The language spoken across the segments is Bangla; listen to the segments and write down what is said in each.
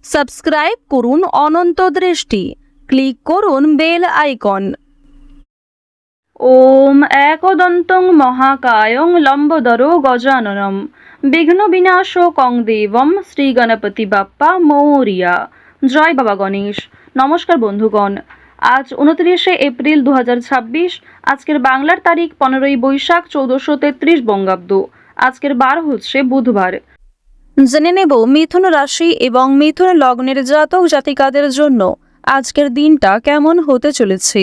সাবস্ক্রাইব করুন অনন্ত দৃষ্টি, ক্লিক করুন বেল আইকন। ওম একদন্তং মহাকায়ং লম্বোদরো গজাননম বিঘ্ন বিনাশকং দেবম শ্রী গণপতি বাপ্পা মৌরিয়া। জয় বাবা গণেশ। নমস্কার বন্ধুগণ, আজ 29শে এপ্রিল 2026। আজকের বাংলার তারিখ 15ই বৈশাখ 1433 বঙ্গাব্দ। আজকের বার হচ্ছে বুধবার। জেনে নেব মিথুন রাশি এবং মিথুন লগ্নের জাতক জাতিকাদের জন্য আজকের দিনটা কেমন হতে চলেছে,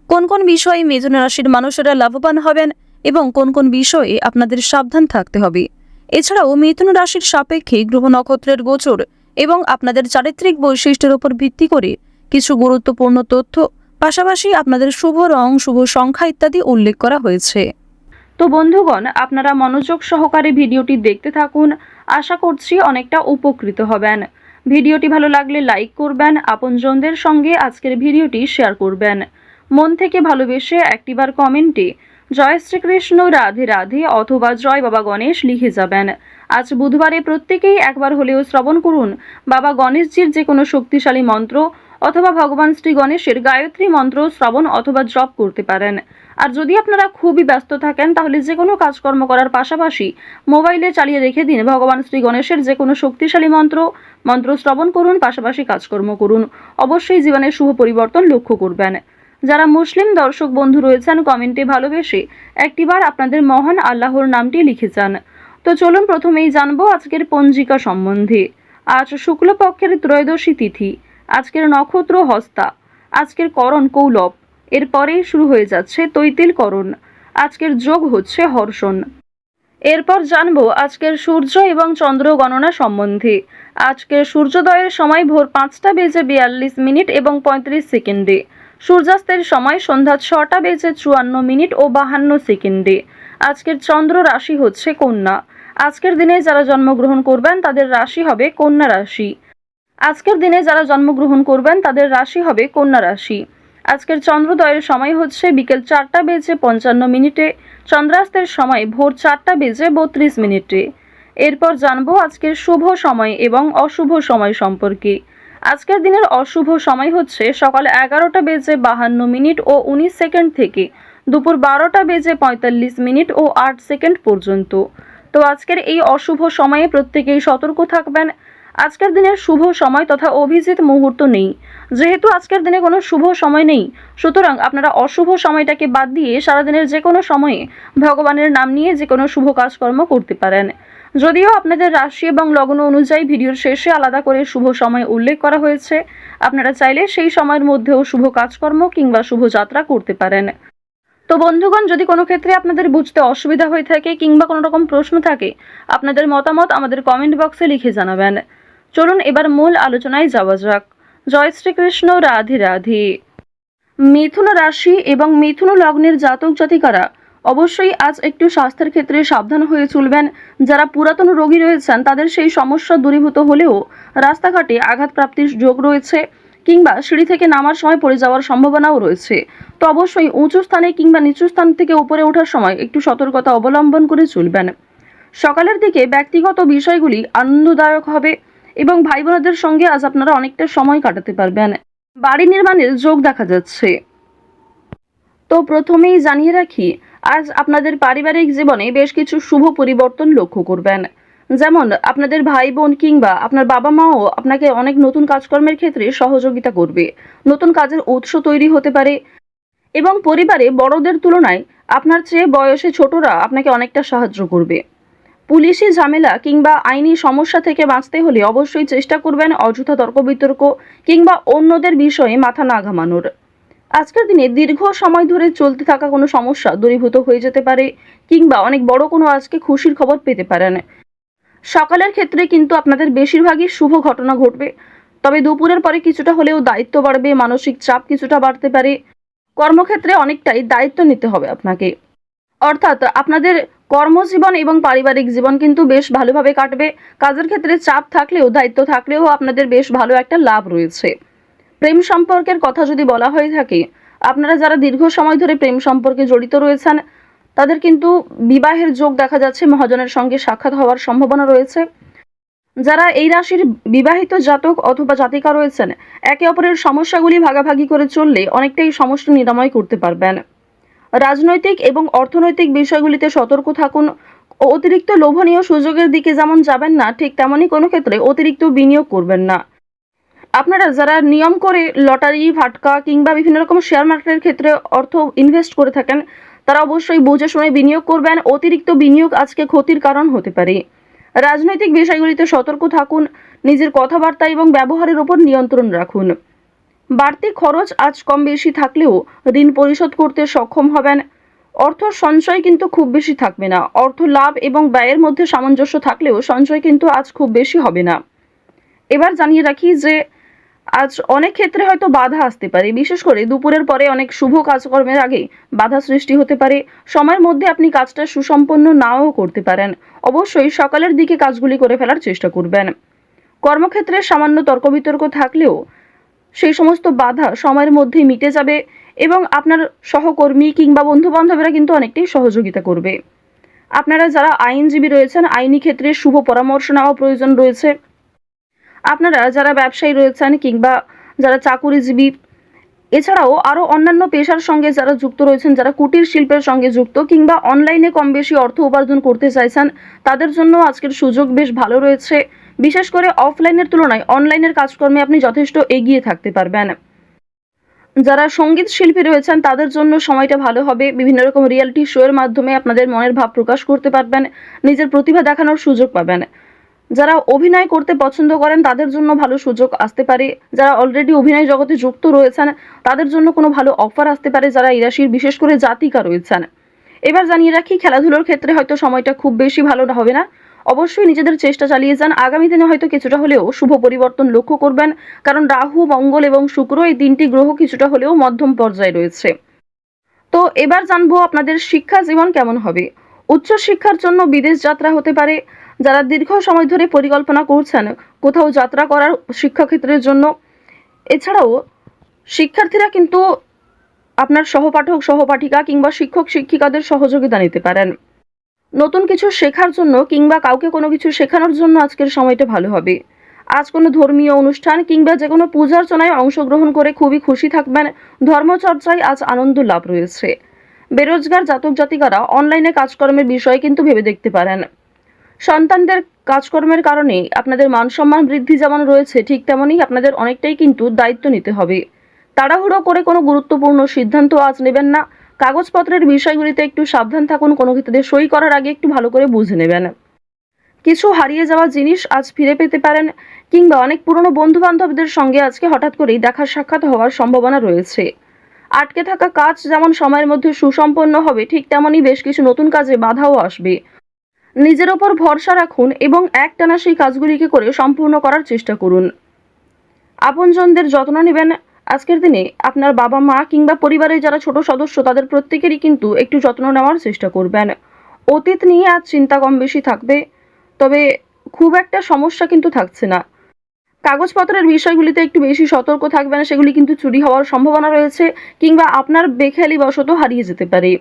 কোন কোন বিষয়ে মিথুন রাশির মানুষেরা লাভবান হবেন এবং কোন কোন বিষয়ে আপনাদের সাবধান থাকতে হবে। এছাড়াও মিথুন রাশির সাপেক্ষে গ্রহ নক্ষত্রের গোচর এবং আপনাদের চারিত্রিক বৈশিষ্ট্যের উপর ভিত্তি করে কিছু গুরুত্বপূর্ণ তথ্য, পাশাপাশি আপনাদের শুভ রং, শুভ সংখ্যা ইত্যাদি উল্লেখ করা হয়েছে। তো বন্ধুগণ, আপনারা মনোযোগ সহকারে ভিডিওটি দেখতে থাকুন। আশা করছি অনেকটা উপকৃত হবেন। ভিডিওটি ভালো লাগলে লাইক করবেন, আপনজনদের সঙ্গে আজকের ভিডিওটি শেয়ার করবেন। মন থেকে ভালোবেসে একটিবার কমেন্টে জয় শ্রীকৃষ্ণ, রাধে রাধে অথবা জয় বাবা গণেশ লিখে যাবেন। আজ বুধবারে প্রত্যেকেই একবার হলেও শ্রবণ করুন বাবা গণেশজির যে কোনো শক্তিশালী মন্ত্র অথবা ভগবান শ্রী গণেশের গায়ত্রী মন্ত্র শ্রবণ অথবা জপ করতে পারেন। আর যদি আপনারা খুবই ব্যস্ত থাকেন তাহলে যে কোনো কাজকর্ম করার পাশাপাশি মোবাইলে চালিয়ে রেখে দিন ভগবান শ্রী গণেশের যে কোনো শক্তিশালী মন্ত্র শ্রবণ করুন, পাশাপাশি কাজকর্ম করুন। অবশ্যই জীবনের শুভ পরিবর্তন লক্ষ্য করবেন। যারা মুসলিম দর্শক বন্ধু রয়েছেন, কমেন্টে ভালোবেসে একটিবার আপনাদের মহান আল্লাহর নামটি লিখে যান। তো চলুন প্রথমেই জানবো আজকের পঞ্জিকা সম্বন্ধে। আজ শুক্লপক্ষের ত্রয়োদশী তিথি। আজকের নক্ষত্র হস্তা। আজকের করণ কৌলব। এরপরেই শুরু হয়ে যাচ্ছে তৈতিল করণ। আজকের যোগ হচ্ছে হর্ষণ। এরপর জানবো আজকের সূর্য এবং চন্দ্র গণনা সম্বন্ধে। আজকের সূর্যোদয়ের সময় ভোর 5টা বেজে 42 মিনিট এবং 35 সেকেন্ডে। সূর্যাস্তের সময় সন্ধ্যা 6টা বেজে 54 মিনিট ও 52 সেকেন্ডে। আজকের চন্দ্র রাশি হচ্ছে কন্যা। আজকের দিনে যারা জন্মগ্রহণ করবেন তাদের রাশি হবে কন্যা রাশি। আজকের দিনে যারা জন্মগ্রহণ করবেন তাদের রাশি হবে কন্যা রাশি। আজকের চন্দ্রোদয়ের সময় হচ্ছে বিকেল 4টা বেজে 55 মিনিটে। চন্দ্রাস্তের সময় ভোর 4টা বেজে 32 মিনিটে। এরপর জানবো আজকের শুভ সময় এবং অশুভ সময় সম্পর্কে। আজকের দিনের অশুভ সময় হচ্ছে সকাল 11টা বেজে 52 মিনিট ও 19 সেকেন্ড থেকে দুপুর 12টা বেজে 45 মিনিট ও 8 সেকেন্ড পর্যন্ত। তো আজকের এই অশুভ সময়ে প্রত্যেকেই সতর্ক থাকবেন। আজকের দিনের শুভ সময় তথা অভিজিৎ মুহূর্ত নেই। যেহেতু আজকের দিনে কোনো শুভ সময় নেই, সুতরাং আপনারা অশুভ সময়টাকে বাদ দিয়ে সারাদিনের যে কোনো সময়ে ভগবানের নাম নিয়ে যে কোনো শুভ কাজকর্ম করতে পারেন। যদিও আপনাদের রাশি এবং লগ্ন অনুযায়ী ভিডিওর শেষে আলাদা করে শুভ সময় উল্লেখ করা হয়েছে, আপনারা চাইলে সেই সময়ের মধ্যেও শুভ কাজকর্ম কিংবা শুভ যাত্রা করতে পারেন। তো বন্ধুগণ, যদি কোনো ক্ষেত্রে আপনাদের বুঝতে অসুবিধা হয়ে থাকে কিংবা কোনো রকম প্রশ্ন থাকে, আপনাদের মতামত আমাদের কমেন্ট বক্সে লিখে জানাবেন। চলুন এবার মূল আলোচনায় যাওয়া যাক। জয় শ্রীকৃষ্ণ, রাধে রাধে। মিথুন রাশি এবং মিথুন লগ্নের জাতক জাতিকারা অবশ্যই আজ একটু স্বাস্থ্যের ক্ষেত্রে সাবধান হয়ে চলবেন। যারা পুরাতন রোগী রয়েছেন তাদের সেই সমস্যা দূরীভূত হলেও রাস্তাঘাটে আঘাতপ্রাপ্তির যোগ রয়েছে কিংবা সিঁড়ি থেকে নামার সময় পড়ে যাওয়ার সম্ভাবনাও রয়েছে। তো অবশ্যই উঁচু স্থানে কিংবা নিচু স্থান থেকে উপরে ওঠার সময় একটু সতর্কতা অবলম্বন করে চলবেন। সকালের দিকে ব্যক্তিগত বিষয়গুলি আনন্দদায়ক হবে এবং ভাই বোনদের সঙ্গে আজ আপনারা অনেকটা সময় কাটাতে পারবেন। বাড়ি নির্মাণের যোগ দেখা যাচ্ছে। তো প্রথমেই জানিয়ে রাখি, আজ আপনাদের পারিবারিক জীবনে বেশ কিছু শুভ পরিবর্তন লক্ষ্য করবেন। যেমন আপনাদের ভাই বোন কিংবা আপনার বাবা মাও আপনাকে অনেক নতুন কাজকর্মের ক্ষেত্রে সহযোগিতা করবে। নতুন কাজের উৎস তৈরি হতে পারে এবং পরিবারে বড়দের তুলনায় আপনার চেয়ে বয়সে ছোটরা আপনাকে অনেকটা সাহায্য করবে। পুলিশি ঝামেলা কিংবা আইনি সমস্যা থেকে বাঁচতে হলে অবশ্যই চেষ্টা করবেন অযথা তর্ক বিতর্ক কিংবা অন্যদের বিষয়ে মাথা না ঘামানোর। আজকের দিনে দীর্ঘ সময় ধরে চলতে থাকা কোনো সমস্যা দূরীভূত হয়ে যেতে পারে কিংবা অনেক বড় কোনো আজকে খুশির খবর পেতে পারেন। সকালের ক্ষেত্রে কিন্তু আপনাদের বেশিরভাগই শুভ ঘটনা ঘটবে, তবে দুপুরের পরে কিছুটা হলেও দায়িত্ব বাড়বে, মানসিক চাপ কিছুটা বাড়তে পারে। কর্মক্ষেত্রে অনেকটাই দায়িত্ব নিতে হবে আপনাকে। অর্থাৎ আপনাদের কর্মজীবন এবং পারিবারিক জীবন কিন্তু বেশ ভালোভাবে কাটবে। কাজের ক্ষেত্রে চাপ থাকলেও দায়িত্ব থাকলেও আপনাদের বেশ ভালো একটা লাভ রয়েছে। প্রেম সম্পর্কের কথা যদি বলা হয়ে থাকে, আপনারা যারা দীর্ঘ সময় ধরে প্রেম সম্পর্কে জড়িত রয়েছেন তাদের কিন্তু বিবাহের যোগ দেখা যাচ্ছে, মহাজনের সঙ্গে সাক্ষাৎ হওয়ার সম্ভাবনা রয়েছে। যারা এই রাশির বিবাহিত জাতক অথবা জাতিকা রয়েছেন, একে অপরের সমস্যাগুলি ভাগাভাগি করে চললে অনেকটাই সমস্যা নিরাময় করতে পারবেন। রাজনৈতিক এবং অর্থনৈতিক বিষয়গুলিতে সতর্ক থাকুন। অতিরিক্ত লোভনীয় সুযোগের দিকে যেমন যাবেন না, ঠিক তেমনই কোনো ক্ষেত্রে অতিরিক্ত বিনিয়োগ করবেন না। আপনারা যারা নিয়ম করে লটারি, ফাটকা কিংবা বিভিন্ন রকম শেয়ার মার্কেটের ক্ষেত্রে অর্থ ইনভেস্ট করে থাকেন, তারা অবশ্যই বুঝে শুনে বিনিয়োগ করবেন। অতিরিক্ত বিনিয়োগ আজকে ক্ষতির কারণ হতে পারে। রাজনৈতিক বিষয়গুলিতে সতর্ক থাকুন। নিজের কথাবার্তা এবং ব্যবহারের উপর নিয়ন্ত্রণ রাখুন। বাড়তি খরচ আজ কম বেশি থাকলেও ঋণ পরিশোধ করতে সক্ষম হবেন। অর্থ সঞ্চয় কিন্তু খুব বেশি থাকবে না। অর্থ লাভ এবং ব্যয়ের মধ্যে সামঞ্জস্য থাকলেও সঞ্চয় কিন্তু আজ খুব বেশি হবে না। এবার জানিয়ে রাখি যে আজ অনেক ক্ষেত্রে হয়তো বাধা আসতে পারে, বিশেষ করে দুপুরের পরে অনেক শুভ কাজকর্মের আগে বাধা সৃষ্টি হতে পারে। সময়ের মধ্যে আপনি কাজটা সুসম্পন্ন নাও করতে পারেন। অবশ্যই সকালের দিকে কাজগুলি করে ফেলার চেষ্টা করবেন। কর্মক্ষেত্রে সামান্য তর্ক বিতর্ক থাকলেও সেই সমস্ত বাধা সময়ের মধ্যেই মিটে যাবে এবং আপনার সহকর্মী কিংবা বন্ধু বান্ধবীরা কিন্তু অনেকটাই সহযোগিতা করবে। আপনারা যারা আইনজীবী রয়েছেন, আইনি ক্ষেত্রে শুভ পরামর্শ নেওয়া প্রয়োজন রয়েছে। আপনারা যারা ব্যবসায়ী রয়েছেন কিংবা যারা চাকুরিজীবী, এছাড়াও আরও অন্যান্য পেশার সঙ্গে যারা যুক্ত রয়েছেন, যারা কুটির শিল্পের সঙ্গে যুক্ত কিংবা অনলাইনে কম বেশি অর্থ উপার্জন করতে চাইছেন, তাদের জন্য আজকের সুযোগ বেশ ভালো রয়েছে। বিশেষ করে অফলাইনের তুলনায় অনলাইনের কাজকর্মে আপনি যথেষ্ট এগিয়ে থাকতে পারবেন। যারা সঙ্গীত শিল্পী রয়েছেন তাদের জন্য সময়টা ভালো হবে। বিভিন্ন রকম রিয়েলিটি শো এর মাধ্যমে আপনাদের মনের ভাব প্রকাশ করতে পারবেন, নিজের প্রতিভা দেখানোর সুযোগ পাবেন। যারা অভিনয় করতে পছন্দ করেন তাদের জন্য ভালো সুযোগ আসতে পারে। যারা অলরেডি অভিনয় জগতে যুক্ত রয়েছেন তাদের জন্য কোনো ভালো অফার আসতে পারে, যারা এই রাশির বিশেষ করে জাতিকা রয়েছেন। এবার জানিয়ে রাখি, খেলাধুলোর ক্ষেত্রে হয়তো সময়টা খুব বেশি ভালো হবে না। অবশ্যই নিজেদের চেষ্টা চালিয়ে যান। আগামী দিনে হয়তো কিছুটা হলেও শুভ পরিবর্তন লক্ষ্য করবেন, কারণ রাহু, মঙ্গল এবং শুক্র এই তিনটি গ্রহ কিছুটা হলেও মধ্যম পর্যায়ে রয়েছে। তো এবার জানবো আপনাদের শিক্ষা জীবন কেমন হবে। উচ্চ শিক্ষার জন্য বিদেশ যাত্রা হতে পারে। যারা দীর্ঘ সময় ধরে পরিকল্পনা করছেন কোথাও যাত্রা করার শিক্ষাক্ষেত্রের জন্য, এছাড়াও শিক্ষার্থীরা কিন্তু আপনার সহপাঠক, সহপাঠিকা কিংবা শিক্ষক শিক্ষিকাদের সহযোগিতা নিতে পারেন। নতুন কিছু শেখার জন্য কিংবা কাউকে কোনো কিছু শেখানোর জন্য আজকের সময়টা ভালো হবে। আজ কোনো ধর্মীয় অনুষ্ঠান কিংবা যে কোনো পূজার্চনায় অংশগ্রহণ করে খুবই খুশি থাকবেন। ধর্মচর্চায় আজ আনন্দ লাভ রয়েছে। বেরোজগার জাতক জাতিকারা অনলাইনে কাজকর্মের বিষয়ে কিন্তু ভেবে দেখতে পারেন। সন্তানদের কাজকর্মের কারণে আপনাদের মান সম্মান বৃদ্ধি যেমন রয়েছে, ঠিক তেমনই আপনাদের অনেকটাই কিন্তু দায়িত্ব নিতে হবে। তাড়াহুড়ো করে কোনো গুরুত্বপূর্ণ সিদ্ধান্ত আজ নেবেন না। কাগজপত্রের বিষয়গুলিতে একটু সাবধান থাকুন। কোনো ক্ষেত্রে সই করার আগে একটু ভালো করে বুঝে নেবেন। কিছু হারিয়ে যাওয়া জিনিস আজ ফিরে পেতে পারেন কিংবা অনেক পুরনো বন্ধু বান্ধবদের সঙ্গে আজকে হঠাৎ করেই দেখা সাক্ষাৎ হওয়ার সম্ভাবনা রয়েছে। আটকে থাকা কাজ যেমন সময়ের মধ্যে সুসম্পন্ন হবে, ঠিক তেমনই বেশ কিছু নতুন কাজে বাধাও আসবে। নিজের ওপর ভরসা রাখুন এবং একটানা সেই কাজগুলিকে করে সম্পূর্ণ করার চেষ্টা করুন। আপনজনদের যত্ন নেবেন। আজকের দিনে আপনার বাবা মা কিংবা পরিবারের যারা ছোট সদস্য তাদের প্রত্যেকেরই কিন্তু একটু যত্ন নেওয়ার চেষ্টা করবেন। অতীত নিয়ে আজ চিন্তা কম বেশি থাকবে, তবে খুব একটা সমস্যা কিন্তু থাকছে না। কাগজপত্রের বিষয়গুলিতে একটু বেশি সতর্ক থাকবেন, সেগুলি কিন্তু চুরি হওয়ার সম্ভাবনা রয়েছে কিংবা আপনার বেখেয়ালি বশত হারিয়ে যেতে পারে।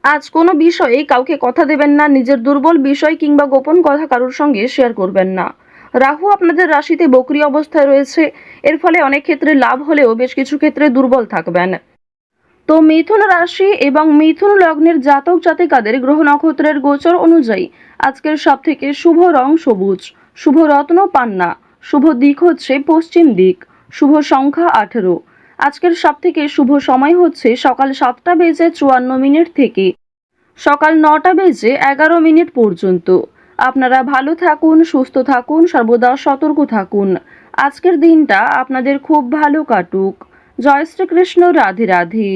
আজ কোনো বিষয়ে কাউকে কথা দেবেন না। নিজের দুর্বল বিষয় কিংবা গোপন কথা কারোর সঙ্গে শেয়ার করবেন না। রাহু আপনাদের রাশিতে বক্রী অবস্থায় রয়েছে। এর ফলে অনেক ক্ষেত্রে লাভ হলেও বেশ কিছু ক্ষেত্রে দুর্বল থাকবেন। তো মিথুন রাশি এবং মিথুন লগ্নের জাতক জাতিকাদের গ্রহ নক্ষত্রের গোচর অনুযায়ী আজকের সবথেকে শুভ রং সবুজ, শুভ রত্ন পান্না, শুভ দিক হচ্ছে পশ্চিম দিক, শুভ সংখ্যা 18। আজকের সবথেকে শুভ সময় হচ্ছে সকাল 7:54 থেকে সকাল 9:11 পর্যন্ত। আপনারা ভালো থাকুন, সুস্থ থাকুন, সর্বদা সতর্ক থাকুন। আজকের দিনটা আপনাদের খুব ভালো কাটুক। জয় শ্রীকৃষ্ণ। রাধে রাধে।